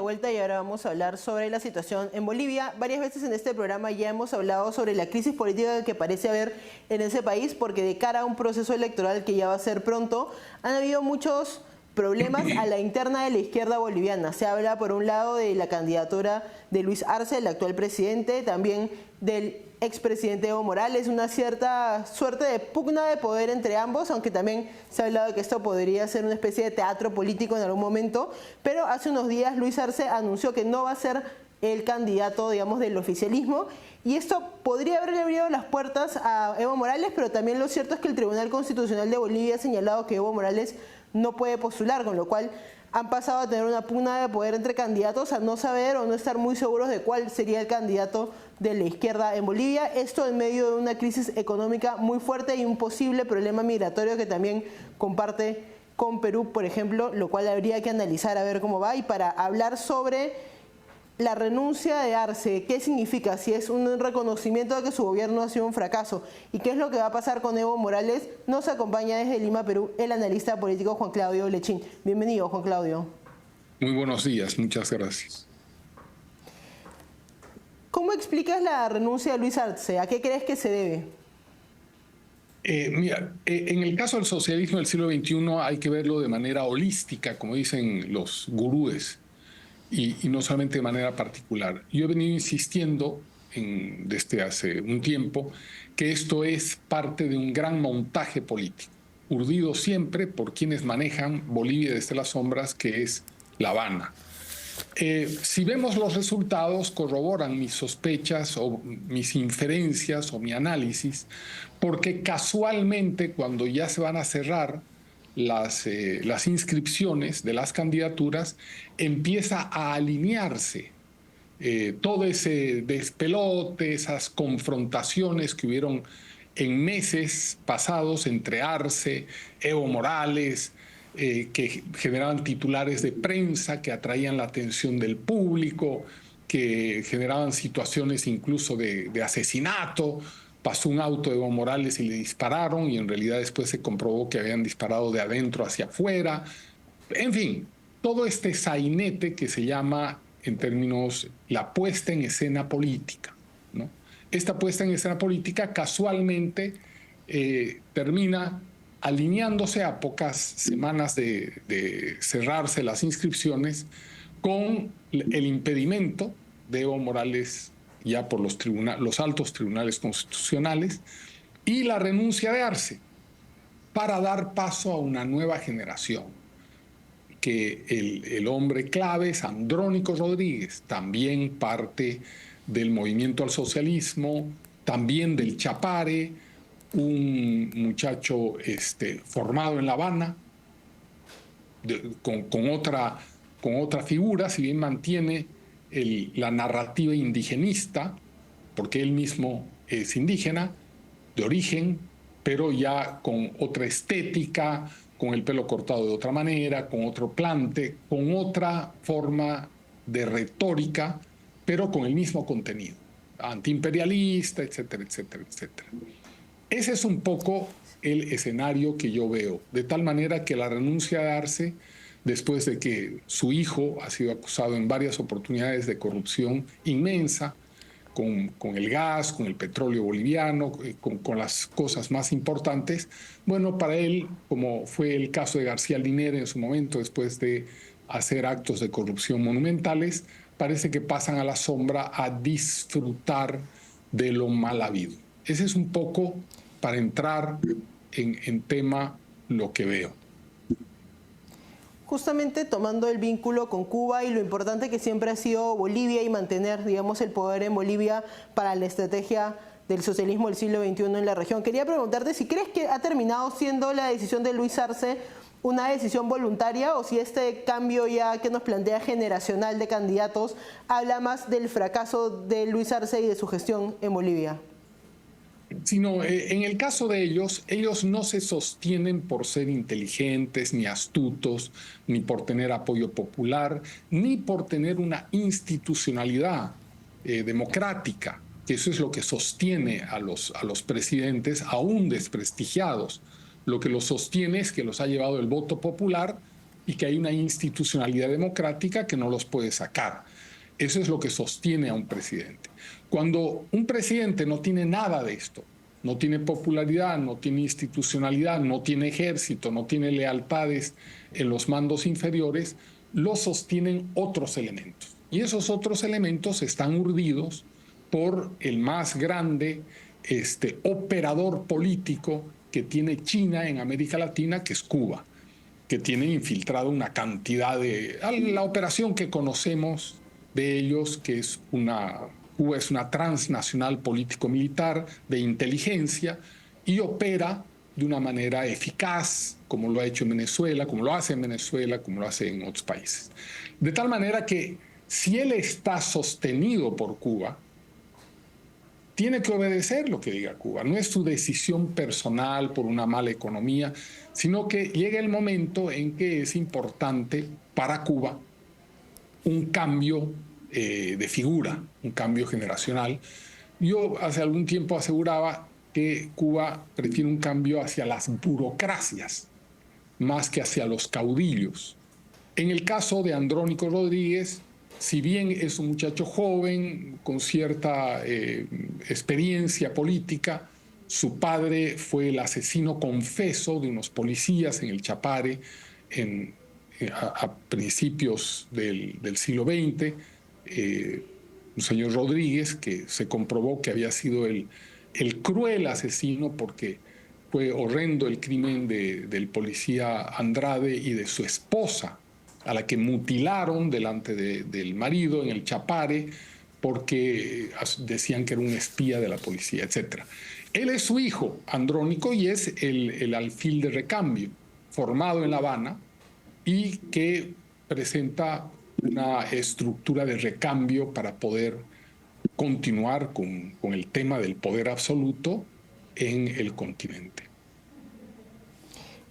vuelta y ahora vamos a hablar sobre la situación en Bolivia. Varias veces en este programa ya hemos hablado sobre la crisis política que parece haber en ese país, porque de cara a un proceso electoral que ya va a ser pronto, han habido muchos problemas a la interna de la izquierda boliviana. Se habla por un lado de la candidatura de Luis Arce, el actual presidente, también del expresidente Evo Morales, una cierta suerte de pugna de poder entre ambos, aunque también se ha hablado de que esto podría ser una especie de teatro político en algún momento, pero hace unos días Luis Arce anunció que no va a ser el candidato, digamos, del oficialismo, y esto podría haberle abierto las puertas a Evo Morales, pero también lo cierto es que el Tribunal Constitucional de Bolivia ha señalado que Evo Morales no puede postular, con lo cual han pasado a tener una pugna de poder entre candidatos, a no saber o no estar muy seguros de cuál sería el candidato de la izquierda en Bolivia. Esto en medio de una crisis económica muy fuerte y un posible problema migratorio que también comparte con Perú, por ejemplo, lo cual habría que analizar a ver cómo va. Y para hablar sobre la renuncia de Arce, ¿qué significa? Si es un reconocimiento de que su gobierno ha sido un fracaso y qué es lo que va a pasar con Evo Morales, nos acompaña desde Lima, Perú, el analista político Juan Claudio Lechín. Bienvenido, Juan Claudio. Muy buenos días, muchas gracias. ¿Cómo explicas la renuncia de Luis Arce? ¿A qué crees que se debe? Mira, en el caso del socialismo del siglo XXI hay que verlo de manera holística, como dicen los gurúes. Y no solamente de manera particular. Yo he venido insistiendo desde hace un tiempo que esto es parte de un gran montaje político, urdido siempre por quienes manejan Bolivia desde las sombras, que es La Habana. Si vemos los resultados, corroboran mis sospechas o mis inferencias o mi análisis, porque casualmente cuando ya se van a cerrar las inscripciones de las candidaturas, empieza a alinearse todo ese despelote, esas confrontaciones que hubieron en meses pasados entre Arce, Evo Morales, que generaban titulares de prensa que atraían la atención del público, que generaban situaciones incluso de asesinato. Pasó un auto de Evo Morales y le dispararon, y en realidad después se comprobó que habían disparado de adentro hacia afuera. En fin, todo este sainete que se llama, en términos, la puesta en escena política, ¿no? Esta puesta en escena política casualmente termina alineándose a pocas semanas de cerrarse las inscripciones con el impedimento de Evo Morales ya por los altos tribunales constitucionales, y la renuncia de Arce, para dar paso a una nueva generación, que el hombre clave es Andrónico Rodríguez, también parte del movimiento al socialismo, también del Chapare, un muchacho formado en La Habana, con otra figura, si bien mantiene la narrativa indigenista, porque él mismo es indígena de origen, pero ya con otra estética, con el pelo cortado de otra manera, con otro plante, con otra forma de retórica, pero con el mismo contenido, antiimperialista, etcétera, etcétera, etcétera. Ese es un poco el escenario que yo veo, de tal manera que la renuncia de Arce, después de que su hijo ha sido acusado en varias oportunidades de corrupción inmensa, con el gas, con el petróleo boliviano, con las cosas más importantes, bueno, para él, como fue el caso de García Linera en su momento, después de hacer actos de corrupción monumentales, parece que pasan a la sombra a disfrutar de lo mal habido. Ese es un poco, para entrar en tema, lo que veo. Justamente tomando el vínculo con Cuba y lo importante que siempre ha sido Bolivia y mantener, digamos, el poder en Bolivia para la estrategia del socialismo del siglo XXI en la región. Quería preguntarte si crees que ha terminado siendo la decisión de Luis Arce una decisión voluntaria, o si este cambio ya que nos plantea generacional de candidatos habla más del fracaso de Luis Arce y de su gestión en Bolivia. Sino, en el caso de ellos no se sostienen por ser inteligentes, ni astutos, ni por tener apoyo popular, ni por tener una institucionalidad democrática, que eso es lo que sostiene a los presidentes, aún desprestigiados. Lo que los sostiene es que los ha llevado el voto popular y que hay una institucionalidad democrática que no los puede sacar. Eso es lo que sostiene a un presidente. Cuando un presidente no tiene nada de esto, no tiene popularidad, no tiene institucionalidad, no tiene ejército, no tiene lealtades en los mandos inferiores, lo sostienen otros elementos. Y esos otros elementos están urdidos por el más grande operador político que tiene China en América Latina, que es Cuba, que tiene infiltrado una cantidad de... La operación que conocemos de ellos, que es Cuba es una transnacional político-militar de inteligencia y opera de una manera eficaz, como lo ha hecho en Venezuela, como lo hace en Venezuela, como lo hace en otros países. De tal manera que si él está sostenido por Cuba, tiene que obedecer lo que diga Cuba. No es su decisión personal por una mala economía, sino que llega el momento en que es importante para Cuba un cambio de figura, un cambio generacional. Yo hace algún tiempo aseguraba que Cuba prefiere un cambio hacia las burocracias más que hacia los caudillos. En el caso de Andrónico Rodríguez, si bien es un muchacho joven, con cierta experiencia política, su padre fue el asesino confeso de unos policías en el Chapare a principios del siglo XX, un señor Rodríguez, que se comprobó que había sido el cruel asesino porque fue horrendo el crimen del policía Andrade y de su esposa, a la que mutilaron delante del marido en el Chapare porque decían que era un espía de la policía, etc. Él es su hijo, Andrónico, y es el alfil de recambio, formado en La Habana y que presenta una estructura de recambio para poder continuar con el tema del poder absoluto en el continente.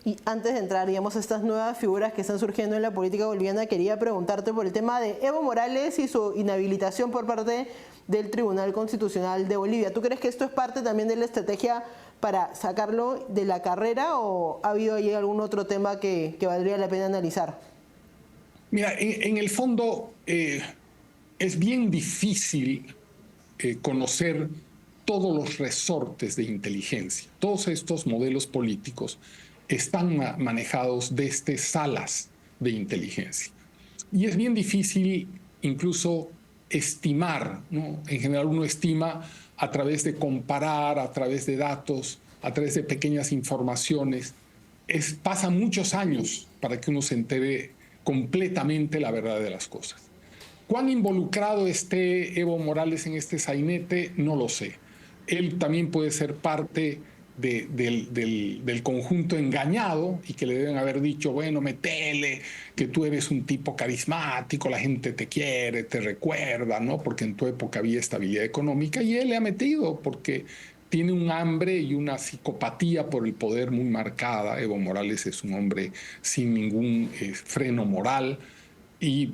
Y antes de entrar, digamos, a estas nuevas figuras que están surgiendo en la política boliviana, quería preguntarte por el tema de Evo Morales y su inhabilitación por parte del Tribunal Constitucional de Bolivia. ¿Tú crees que esto es parte también de la estrategia para sacarlo de la carrera o ha habido ahí algún otro tema que valdría la pena analizar? Mira, en el fondo es bien difícil conocer todos los resortes de inteligencia. Todos estos modelos políticos están manejados desde salas de inteligencia. Y es bien difícil incluso estimar, ¿no? En general uno estima a través de comparar, a través de datos, a través de pequeñas informaciones. Pasan muchos años para que uno se entere completamente la verdad de las cosas. ¿Cuán involucrado esté Evo Morales en este sainete? No lo sé. Él también puede ser parte del conjunto engañado y que le deben haber dicho, bueno, metele, que tú eres un tipo carismático, la gente te quiere, te recuerda, ¿no? Porque en tu época había estabilidad económica y él le ha metido porque tiene un hambre y una psicopatía por el poder muy marcada. Evo Morales es un hombre sin ningún freno moral y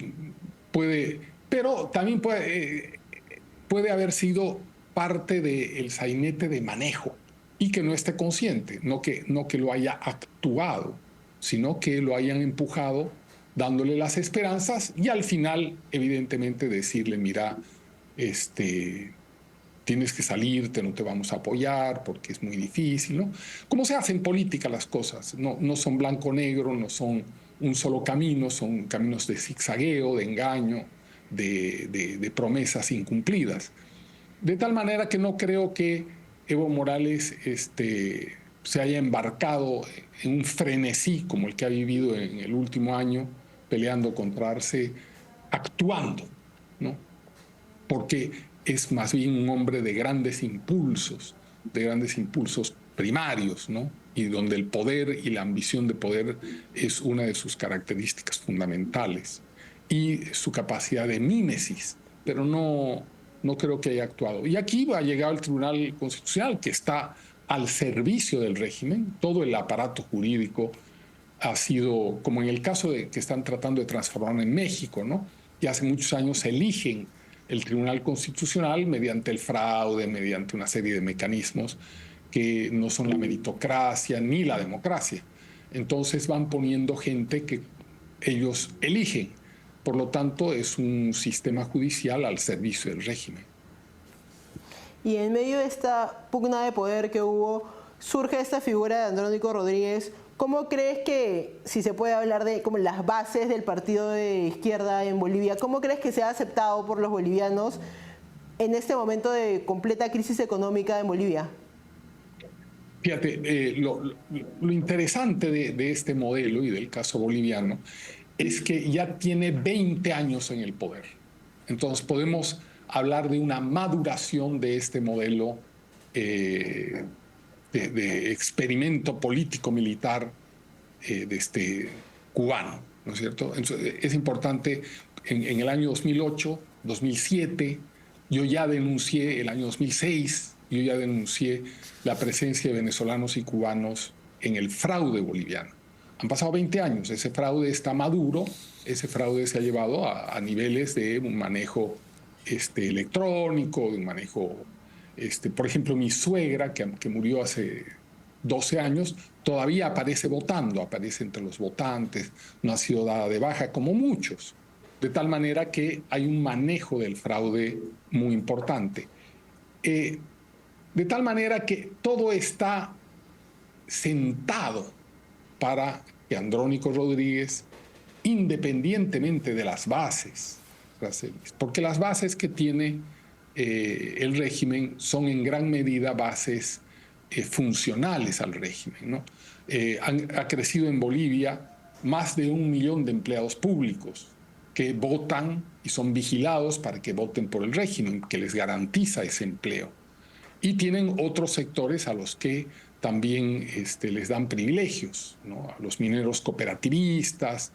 pero también puede haber sido parte del sainete de manejo y que no esté consciente, no que lo haya actuado, sino que lo hayan empujado dándole las esperanzas y al final, evidentemente, decirle, mira, tienes que salirte, no te vamos a apoyar porque es muy difícil, ¿no? Como se hace en política las cosas, no son blanco-negro, no son un solo camino, son caminos de zigzagueo, de engaño, de promesas incumplidas. De tal manera que no creo que Evo Morales se haya embarcado en un frenesí como el que ha vivido en el último año, peleando contra Arce, actuando, ¿no? Porque es más bien un hombre de grandes impulsos primarios, ¿no? Y donde el poder y la ambición de poder es una de sus características fundamentales. Y su capacidad de mímesis, pero no creo que haya actuado. Y aquí va a llegar el Tribunal Constitucional, que está al servicio del régimen. Todo el aparato jurídico ha sido, como en el caso de que están tratando de transformar en México, ¿no? Y hace muchos años eligen el Tribunal Constitucional mediante el fraude, mediante una serie de mecanismos que no son la meritocracia ni la democracia. Entonces van poniendo gente que ellos eligen. Por lo tanto, es un sistema judicial al servicio del régimen. Y en medio de esta pugna de poder que hubo, surge esta figura de Andrónico Rodríguez. ¿Cómo crees que, si se puede hablar de como las bases del partido de izquierda en Bolivia, cómo crees que sea aceptado por los bolivianos en este momento de completa crisis económica en Bolivia? Fíjate, lo interesante de este modelo y del caso boliviano es que ya tiene 20 años en el poder. Entonces podemos hablar de una maduración de este modelo de experimento político-militar cubano, ¿no es cierto? Entonces, es importante, en el año 2008, 2007, yo ya denuncié, el año 2006, yo ya denuncié la presencia de venezolanos y cubanos en el fraude boliviano. Han pasado 20 años, ese fraude está maduro, ese fraude se ha llevado a niveles de un manejo electrónico, de un manejo, por ejemplo, mi suegra, que murió hace 12 años, todavía aparece votando, aparece entre los votantes, no ha sido dada de baja como muchos, de tal manera que hay un manejo del fraude muy importante. De tal manera que todo está sentado para que Andrónico Rodríguez, independientemente de las bases, porque las bases que tiene el régimen son en gran medida bases funcionales al régimen, ¿no? Ha crecido en Bolivia más de 1 millón de empleados públicos que votan y son vigilados para que voten por el régimen, que les garantiza ese empleo. Y tienen otros sectores a los que también les dan privilegios, ¿no? A los mineros cooperativistas.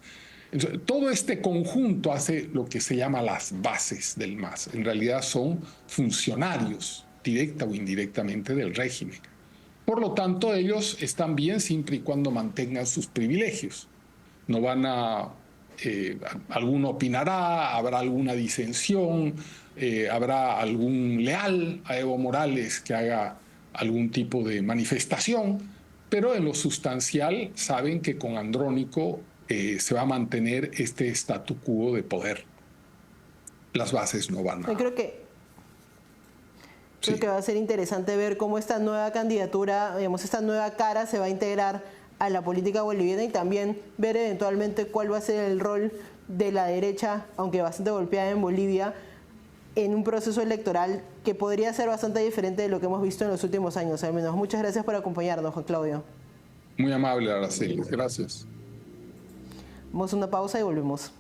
Entonces, todo este conjunto hace lo que se llama las bases del MAS. En realidad son funcionarios, directa o indirectamente, del régimen. Por lo tanto, ellos están bien siempre y cuando mantengan sus privilegios. No van a... alguno opinará, habrá alguna disensión, habrá algún leal a Evo Morales que haga algún tipo de manifestación, pero en lo sustancial saben que con Andrónico se va a mantener este statu quo de poder. Las bases no van a... Creo que va a ser interesante ver cómo esta nueva candidatura, digamos, esta nueva cara se va a integrar a la política boliviana y también ver eventualmente cuál va a ser el rol de la derecha, aunque bastante golpeada en Bolivia, en un proceso electoral que podría ser bastante diferente de lo que hemos visto en los últimos años, al menos. Muchas gracias por acompañarnos, Juan Claudio. Muy amable, Araceli. Gracias. Vamos a una pausa y volvemos.